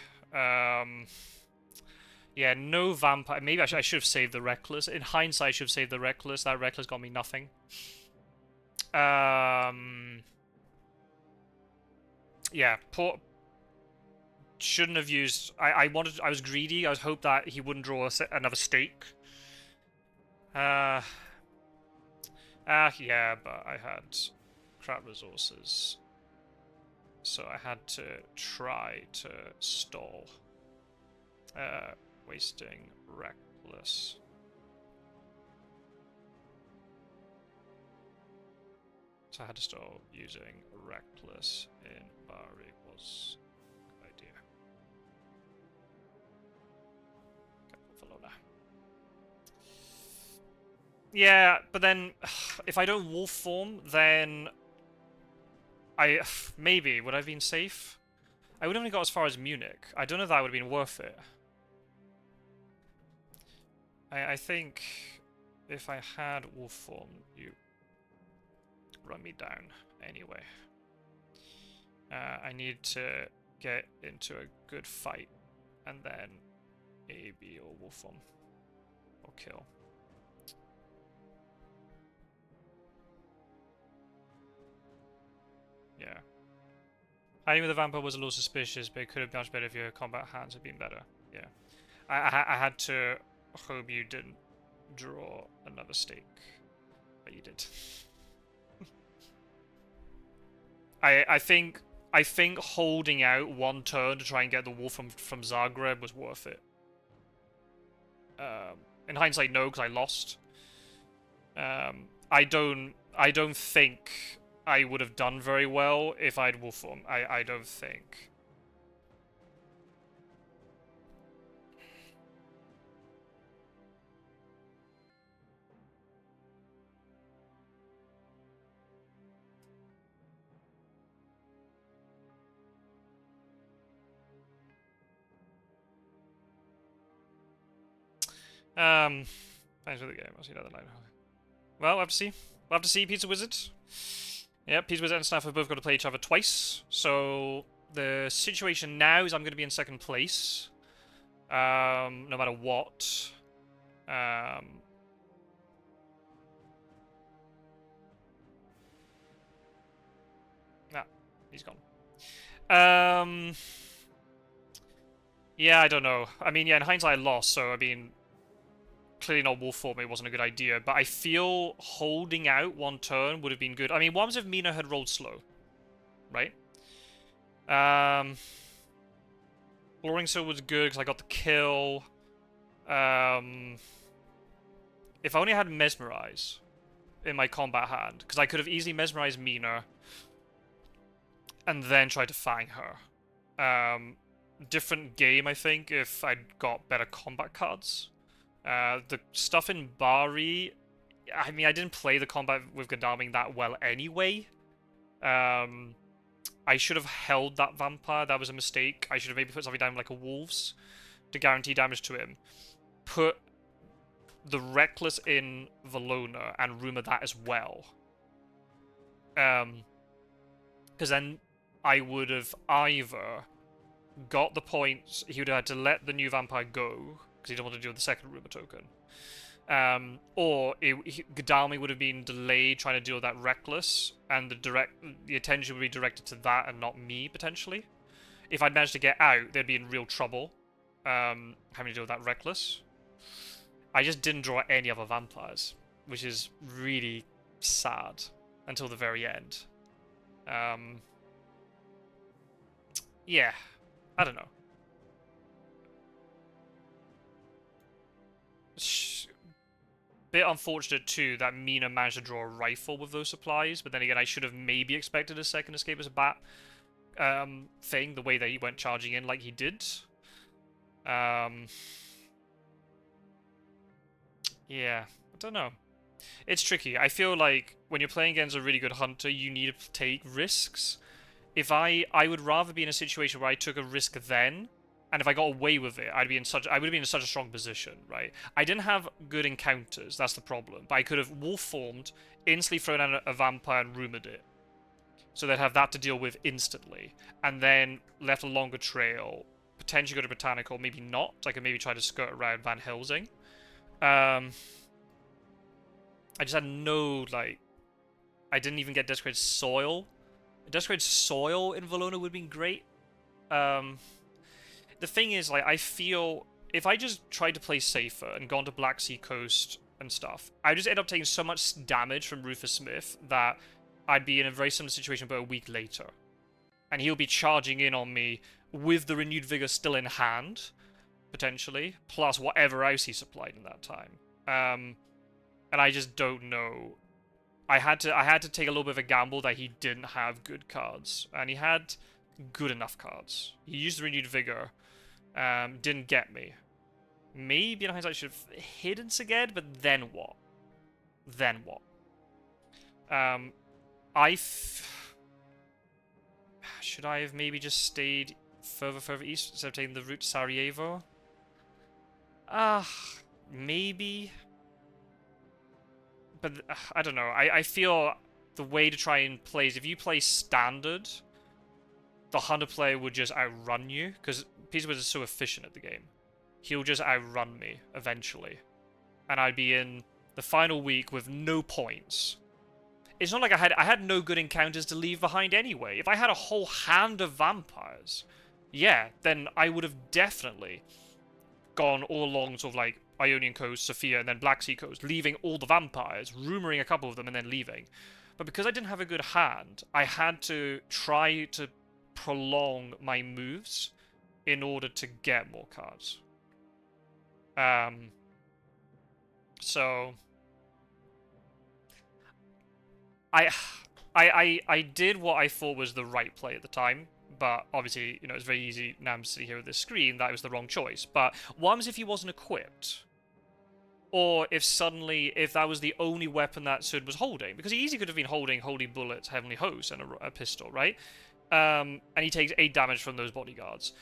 Speaker 1: Yeah, no vampire. Maybe I should have saved the Reckless. In hindsight, I should have saved the Reckless. That Reckless got me nothing. Yeah, shouldn't have used. I was greedy. I was hoped that he wouldn't draw another stake. Yeah, but I had crap resources, so I had to try to stall. Wasting Reckless. So I had to start using Reckless in Bari was a good idea. Valona. Yeah, but then if I don't wolf form, then maybe would I have been safe? I would have only got as far as Munich. I don't know if that would have been worth it. I think if I had wolf form, you run me down anyway. I need to get into a good fight, and then AB or wolf form or kill. Yeah. Hiding with the vampire was a little suspicious, but it could have been much better if your combat hands had been better. Yeah. I had to hope you didn't draw another stake, but you did. I think holding out one turn to try and get the wolf from Zagreb was worth it. In hindsight, no, because I lost. I don't think I would have done very well if I'd wolf form. I don't think. Thanks for the game. I'll see you another night. Well, we'll have to see. We'll have to see, Pizzawizard. Yeah, Pizzawizard and Staff have both got to play each other twice. So the situation now is I'm going to be in second place. No matter what. Ah, he's gone. Yeah, I don't know. I mean, yeah, in hindsight, I lost, so I mean, clearly not wolf form, it wasn't a good idea, but I feel holding out one turn would have been good. I mean, what was if Mina had rolled slow? Right? Glorying Soul was good because I got the kill. If I only had Mesmerize in my combat hand, because I could have easily Mesmerized Mina and then tried to Fang her. Different game, I think, if I'd got better combat cards. The stuff in Bari, I mean, I didn't play the combat with Godalming that well anyway. I should have held that vampire. That was a mistake. I should have maybe put something down like a wolves to guarantee damage to him. Put the Reckless in Valona and rumor that as well. Because then I would have either got the points, he would have had to let the new vampire go because he didn't want to do the second rumor token. Or Godalming would have been delayed trying to deal with that Reckless, and the attention would be directed to that and not me, potentially. If I'd managed to get out, they'd be in real trouble, having to deal with that Reckless. I just didn't draw any other vampires, which is really sad until the very end. Yeah, I don't know. Bit unfortunate too that Mina managed to draw a rifle with those supplies, but then again, I should have maybe expected a second escape as a bat thing, the way that he went charging in like he did. Yeah, I don't know. It's tricky. I feel like when you're playing against a really good hunter, you need to take risks. If I would rather be in a situation where I took a risk then, and if I got away with it, I would have been in such a strong position, right? I didn't have good encounters, that's the problem. But I could have wolf formed, instantly thrown out a vampire and rumored it. So they'd have that to deal with instantly. And then left a longer trail, potentially go to Botanical, maybe not. I could maybe try to skirt around Van Helsing. I just had no, like... I didn't even get Desecrated Soil. Desecrated Soil in Valona would have been great. The thing is, like, I feel... If I just tried to play safer and gone to Black Sea Coast and stuff, I just end up taking so much damage from Rufus Smith that I'd be in a very similar situation but a week later. And he'll be charging in on me with the Renewed Vigor still in hand, potentially, plus whatever else he supplied in that time. And I just don't know. I had to take a little bit of a gamble that he didn't have good cards, and he had good enough cards. He used Renewed Vigor, didn't get me. Maybe in hindsight I should have hidden Saged, but then what? Then what? Should I have maybe just stayed further east instead of taking the route to Sarajevo? Maybe. But I don't know. I feel the way to try and play is if you play standard, the hunter player would just outrun you, because Pizzawizard is so efficient at the game. He'll just outrun me eventually. And I'd be in the final week with no points. It's not like I had no good encounters to leave behind anyway. If I had a whole hand of vampires, yeah, then I would have definitely gone all along sort of like Ionian Coast, Sophia, and then Black Sea Coast, leaving all the vampires, rumoring a couple of them, and then leaving. But because I didn't have a good hand, I had to try to prolong my moves in order to get more cards. So I did what I thought was the right play at the time, but obviously, you know, it's very easy now I'm sitting here with this screen that it was the wrong choice. But what happens if he wasn't equipped? Or if suddenly, if that was the only weapon that Sud was holding? Because he easily could have been holding Holy Bullets, Heavenly Host, and a pistol, right? And he takes 8 damage from those bodyguards.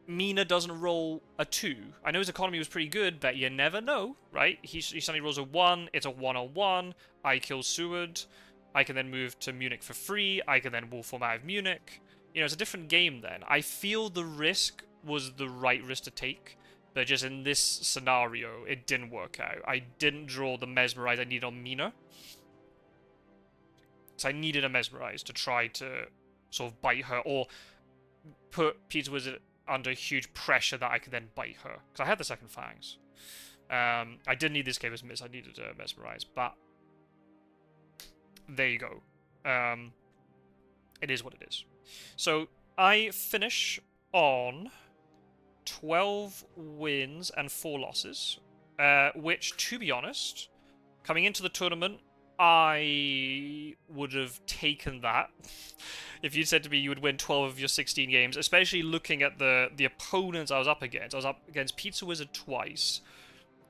Speaker 1: Mina doesn't roll a 2. I know his economy was pretty good, but you never know, right? He suddenly rolls a 1, it's a 1-on-1, I kill Seward, I can then move to Munich for free, I can then Wolfform out of Munich. You know, it's a different game then. I feel the risk was the right risk to take, but just in this scenario, it didn't work out. I didn't draw the Mesmerize I needed on Mina. So I needed a Mesmerize to try to sort of bite her, or put Pizzawizard under huge pressure that I could then bite her. Because I had the second Fangs. I didn't need this game as miss, I needed a Mesmerize, but there you go. It is what it is. So I finish on 12 wins and 4 losses, which, to be honest, coming into the tournament, I would have taken that. If you'd said to me you would win 12 of your 16 games, especially looking at the opponents I was up against. I was up against Pizzawizard twice.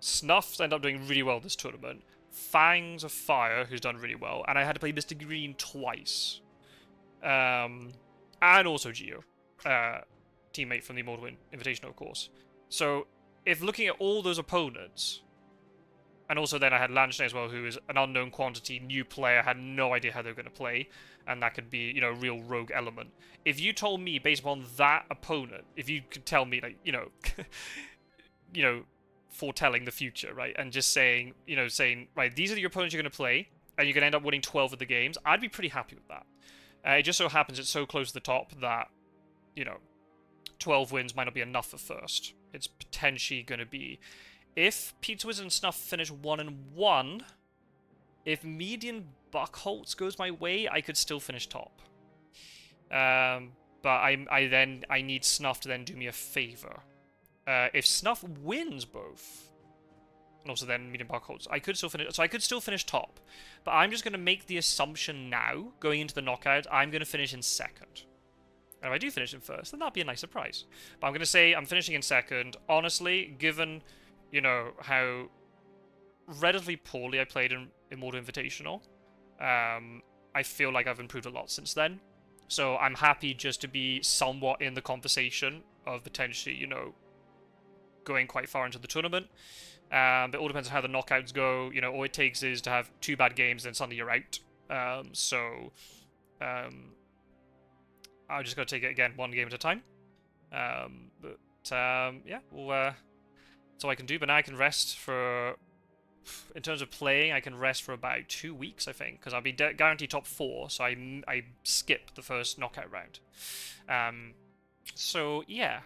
Speaker 1: Snuff's ended up doing really well this tournament. Fangs of Fire, who's done really well. And I had to play Mr. Green twice. And also Geo. Teammate from the Immortal Invitational, of course. So, if looking at all those opponents, and also then I had Lanchner as well, who is an unknown quantity, new player, had no idea how they were going to play, and that could be, you know, a real rogue element. If you told me, based upon that opponent, if you could tell me, like, you know, you know, foretelling the future, right, and just saying, you know, saying, right, these are the opponents you're going to play, and you're going to end up winning 12 of the games, I'd be pretty happy with that. It just so happens it's so close to the top that, you know, 12 wins might not be enough for first. It's potentially going to be... If Pizzawizard and Snuff finish 1-1, if Median Buckholtz goes my way, I could still finish top. But I need Snuff to then do me a favor. If Snuff wins both, and also then Median Buckholtz, I could still finish. So I could still finish top. But I'm just going to make the assumption now, going into the knockout, I'm going to finish in second. And if I do finish in first, then that'd be a nice surprise. But I'm going to say I'm finishing in second. Honestly, given, you know, how relatively poorly I played in Immortal Invitational, I feel like I've improved a lot since then. So I'm happy just to be somewhat in the conversation of potentially, you know, going quite far into the tournament. But it all depends on how the knockouts go. You know, all it takes is to have 2 bad games, then suddenly you're out. I'm just going to take it again, 1 game at a time. Yeah, well, that's all I can do. But now I can rest for... In terms of playing, I can rest for about 2 weeks, I think. Because I'll be guaranteed top 4, so I skip the first knockout round. So, yeah.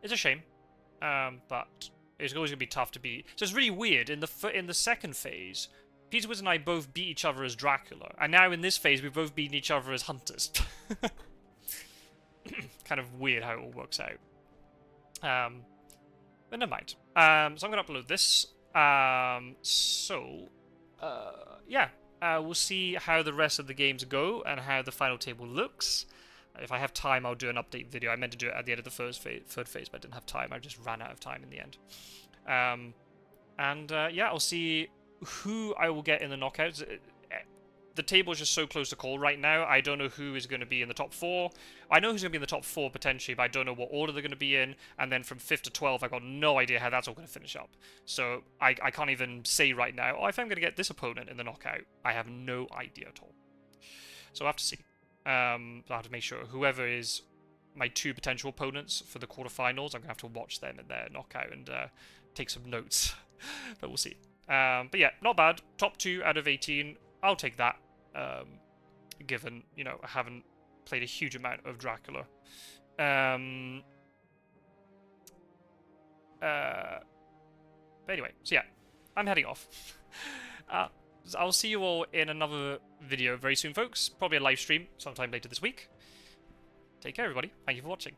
Speaker 1: It's a shame. But it's always going to be tough to beat. So it's really weird. In the second phase... Pizzawizard and I both beat each other as Dracula, and now in this phase we've both beaten each other as Hunters. Kind of weird how it all works out. But never mind. So I'm going to upload this Yeah, we'll see how the rest of the games go and how the final table looks. If I have time, I'll do an update video. I meant to do it at the end of the third phase, but I didn't have time. I just ran out of time in the end. Yeah, I'll see who I will get in the knockouts. The table is just so close to call right now. I don't know who is going to be in the top 4. I know who's going to be in the top 4 potentially, but I don't know what order they're going to be in. And then from 5th to 12, I've got no idea how that's all going to finish up. So I can't even say right now, oh, if I'm going to get this opponent in the knockout. I have no idea at all. So I'll have to see. I'll have to make sure whoever is my 2 potential opponents for the quarterfinals, I'm going to have to watch them in their knockout and take some notes. But we'll see. But yeah, not bad. Top 2 out of 18. I'll take that. Given, you know, I haven't played a huge amount of Dracula. But anyway, so yeah, I'm heading off. I'll see you all in another video very soon, folks. Probably a live stream sometime later this week. Take care, everybody. Thank you for watching.